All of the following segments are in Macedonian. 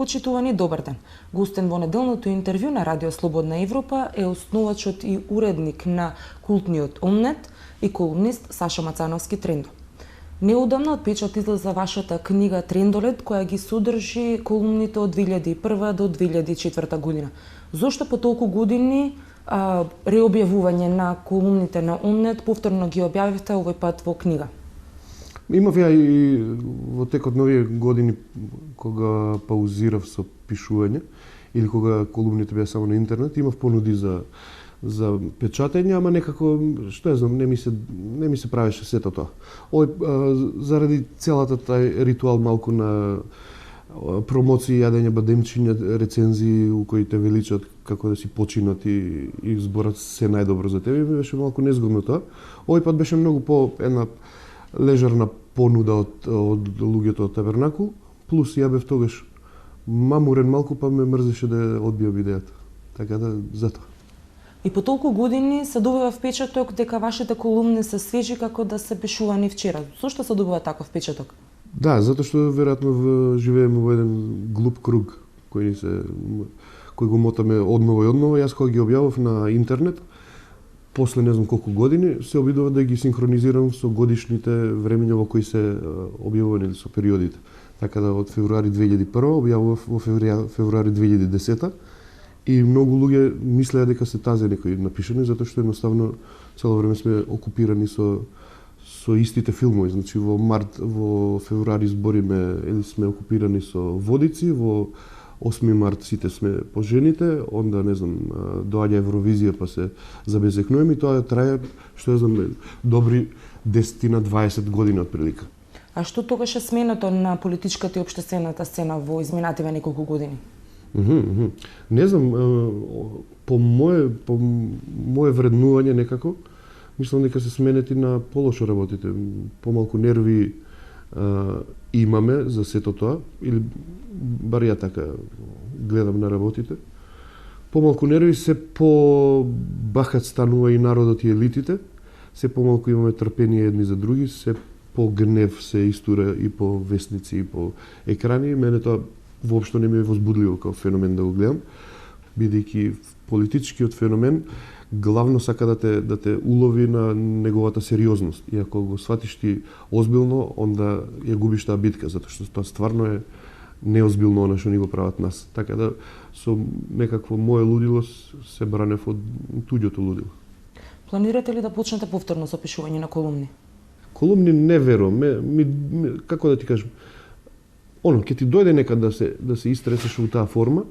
Почитувани, добар ден. Гостен во неделното интервју на Радио Слободна Европа е основачот и уредник на култниот Омнет и колумнист Сашо Мацановски Трендо. Неодамна од печат излеза вашата книга Трендолет, која ги содржи колумните од 2001 до 2004 година. Зошто по толку години реобјавување на колумните на Омнет повторно ги објавивте овој пат во книга? Имав ја и во текот на овие години кога паузирав со пишување или кога колумните беа само на интернет, имав понуди за печатење, ама некако, што ја знам, не ми се правеше сето тоа. Заради целата тај ритуал малку на промоции, јадење бадемчиња, рецензии у кои те величат како да си починат и зборат се најдобро за тебе, ми беше малку незгодно тоа. Овој пат беше многу по една лежерна понуда од луѓето од Табернакул, плюс ја бев тогаш мамурен малку, па ме мрзеше да одбијам идејата. Така да, затоа. И по толку години се добива впечаток дека вашите колумни се свежи како да се пишувани вчера. Зошто се добива таков впечаток? Да, затоа што веројатно живееме во еден глуп круг кој го мотаме одново и одново. Јас кога ги објавив на интернет, после не знам колку години, се обидував да ги синхронизирам со годишните времења во кои се објавувани или со периодите. Така да од февруари 2001 објавував во февруари 2010 и многу луѓе мислеа дека се тазе некои напишани, затоа што едноставно цело време сме окупирани со истите филмови. Значи во февруари збориме или сме окупирани со Водици, во 8 март сите сме по жените, онда не знам доаѓа Евровизија па се забезекнуваме и тоа трае, што ја знам, добри 10-20 години отприлика. А што тогаш е сменето на политичката и општествената сцена во изминативе неколку години? Не знам, по мое вреднување некако, мислам дека се сменети на полошо работите, помалку нерви имаме за сето тоа, или бар ја така гледам на работите. Помалку нерви, се по-бахат станува и народот и елитите, се помалку имаме трпение едни за други, се по-гнев се истура и по вестници и по екрани. Мене тоа воопшто не ми е возбудливо како феномен да го гледам, бидејќи политичкиот феномен главно сака да те улови на неговата сериозност. И ако го сватиш ти озбилно, онда ја губиш таа битка, затоа што тоа стварно е неозбилно она што ни го прават нас. Така да со некакво мое лудило се бранев од туѓото лудило. Планирате ли да почнете повторно со пишување на колумни? Колумни не верувам. Како да ти кажам, ќе ти дојде некад да се истресеш во таа форма,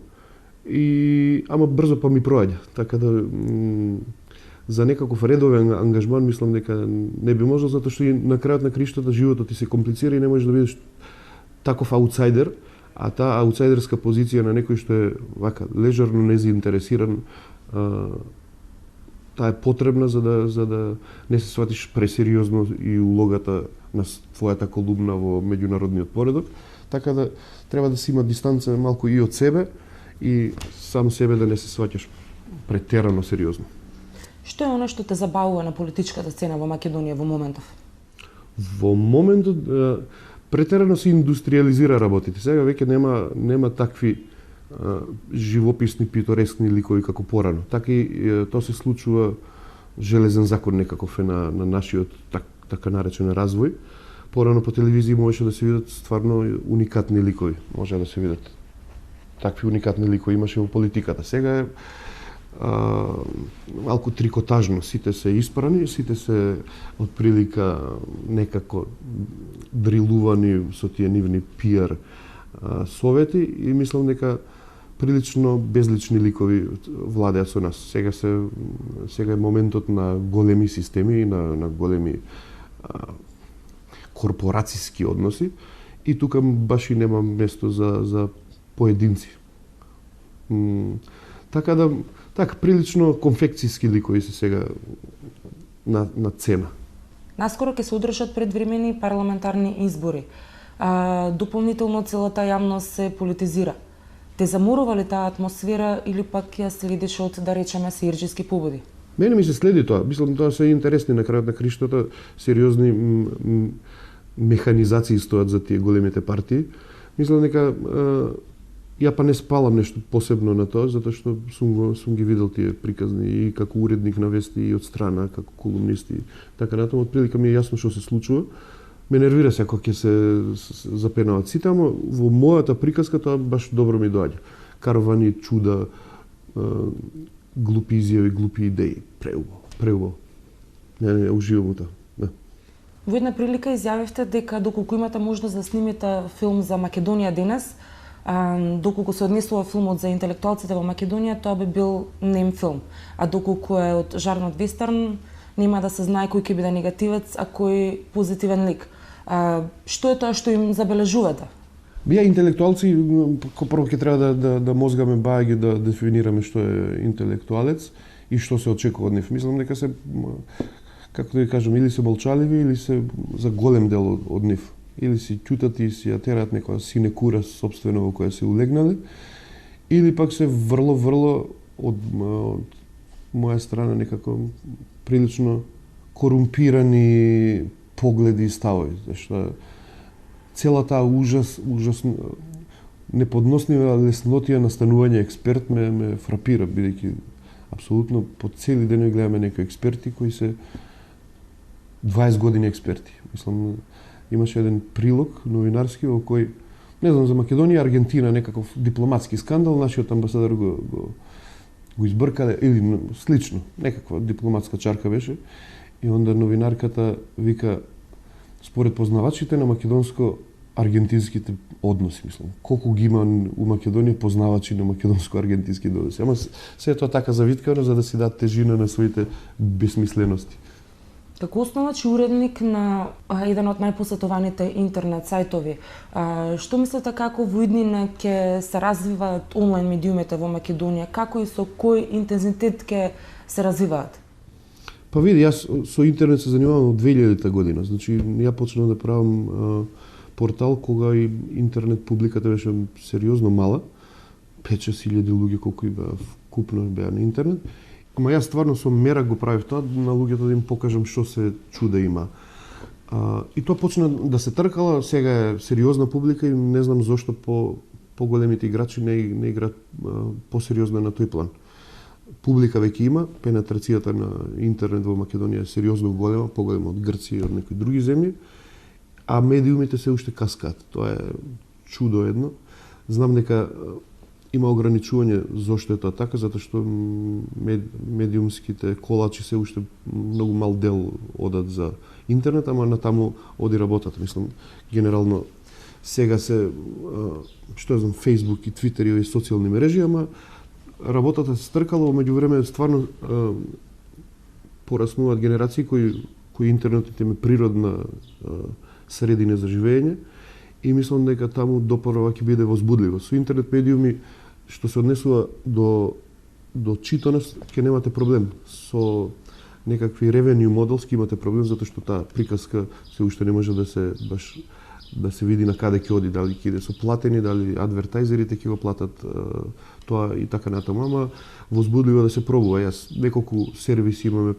ама брзо па ми проаѓа. Така да за некаков редовен ангажман мислам дека не би можел, затоа што и на крајот на криштата животот ти се комплицира и не можеш да бидеш таков аутсайдер, а таа аутсайдерска позиција на некој што е вака лежерно незаинтересиран, таа е потребна за да не се сватиш пресериозно и улогата на твојата колумна во меѓународниот поредок. Така да треба да се има дистанца малку и од себе и сам себе да не се сваќаш претерано сериозно. Што е она што те забавува на политичката сцена во Македонија во моментов? Во моментот претерано се индустриализира работите. Сега веќе нема такви живописни, питорескни ликови како порано. Така и тоа се случува железен закон некаков е на нашиот така наречен развој. Порано по телевизија можеше да се видат стварно уникатни ликови. Може да се видат такви уникатни ликови имаше во политиката. Сега е малку трикотажно. Сите се испрани, сите се отприлика некако дрилувани со тие нивни пиар совети и мислам дека прилично безлични ликови владеат со нас. Сега е моментот на големи системи, на големи корпорацијски односи и тука баш и нема место за поединци. Така прилично конфекцијски ликови се сега на цена. Наскоро ќе се одржат предвремени парламентарни избори. Дополнително целата јавност се политизира. Те заморува ли таа атмосфера или пак ја следиш од, да речеме, сеирџиски побуди? Мене ми се следи тоа. Мислам, тоа се интересни на крајот на криштата, сериозни механизации стојат за тие големите партии. Мислам дека Ја па не спалам нешто посебно на тоа, затоа што сум ги видел тие приказни и како уредник на вести и од страна, како колумнист и така натаму. Отприлика ми е јасно што се случува. Ме нервира се ако ќе се запенават сите, ама во мојата приказка тоа баш добро ми доаѓа. Каравани, чуда, глупи изјави, глупи идеи. Преубаво. Не уживам во тоа. Во една прилика изјавивте дека доколку имате можност да снимите филм за Македонија денес, доколку се однесува филмот за интелектуалците во Македонија, тоа би бил нем филм. А доколку е од жарнот вестерн, нема да се знае кој ќе биде негативец, а кој позитивен лик. Што е тоа што им забележувате? Бија интелектуалци, прво ќе треба да мозгаме бајаги да дефинираме што е интелектуалец и што се очекува од нив. Мислам дека се, како да ви кажам, или се молчаливи, или се за голем дел од нив. Или си ќутат и си ја тераат некоја синекура собствено во која се улегнале, или пак се врло од моја страна некако прилично корумпирани погледи и ставови, зашто цела таа ужасно неподноснива леснотија на станување експерт ме фрапира, бидејќи апсолутно по цели ден гледаме некои експерти кои се 20 години експерти. Мислам, имаше еден прилог новинарски во кој, не знам, за Македонија, Аргентина, некаков дипломатски скандал, нашиот амбасадор го избркале, или слично, некаква дипломатска чарка беше, и онда новинарката вика, според познавачите на македонско-аргентинските односи, мислам, колку ги има у Македонија познавачи на македонско-аргентински односи. Ама се тоа така завиткано за да си дадат тежина на своите бесмислености. Како основач и уредник на еден од најпосетуваните интернет сајтови, што мислите како во иднина ќе се развиваат онлайн медиумите во Македонија? Како и со кој интензитет ќе се развиваат? Па види, јас со интернет се занимавам од 2000 година. Значи, ја почнав да правам портал кога и интернет публиката беше сериозно мала. 5-6 илјади луѓе колку и вкупно беа на интернет. Ама јас стварно со мерак го правив тоа, на луѓето да им покажам што се чуда има. И тоа почна да се тркала, сега е сериозна публика и не знам зошто поголемите играчи не играат посериозно на тој план. Публика веќе има, пенетрацијата на интернет во Македонија е сериозно голема, поголема од Грција и од некои други земји, а медиумите се уште каскаат. Тоа е чудо едно. Знам дека има ограничување зошто е тоа така, затоа што медиумските колачи се уште многу мал дел одат за интернет, ама натаму оди работата. Мислам, генерално сега се, што знам, Facebook и Twitter и социјални мрежи, ама работата се стркала, меѓувреме стварно пораснуваат генерации кои интернетот им е природна средина за живење и мислам дека таму допорва ќе биде возбудливо. Со интернет медиуми што се однесува до читаност ќе немате проблем. Со некакви revenue models ќе имате проблем затоа што таа приказка се уште не може да се види на каде ќе оди, дали ќе иде со платени, дали адвертајзерите ќе го платат тоа и така натаму, ама возбудливо да се пробува. Јас неколку сервиси имаме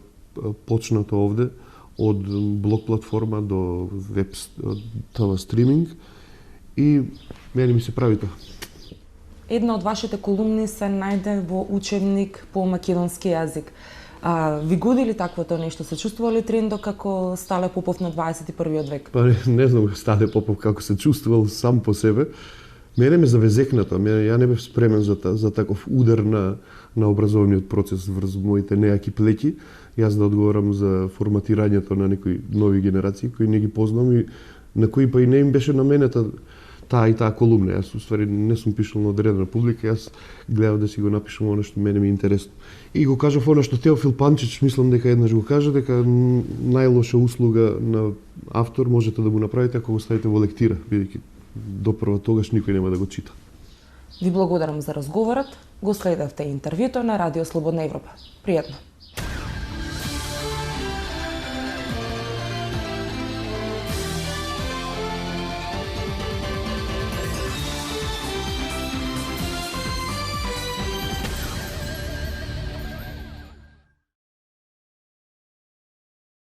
почнато овде, од блог платформа до веб ТВ стриминг и мене ми се прави тоа. Една од вашите колумни се најде во учебник по македонски јазик. Ви годи ли таквото нешто? Се чувствува ли Трендо како Стале Попов на 21 век? Па не знам Стале Попов како се чувствувал сам по себе. Мене ме завезекнато. Ја не бев спремен за таков удар на образовниот процес врз моите нејаки плеќи. Јас да одговорам за форматирањето на некои нови генерации кои не ги познам и на кои па и не им беше наменета таа и таа колумна. Јас уствари не сум пишал на одредена публика, јас гледав да си го напишам оно што мене ми е интересно. И го кажав оно што Теофил Панчич, мислам дека еднаш го кажа, дека најлоша услуга на автор можете да му направите ако го ставите во лектира, бидејќи допрва тогаш никој нема да го чита. Ви благодарам за разговорот. Го следевте интервјуто на Радио Слободна Европа. Пријатно.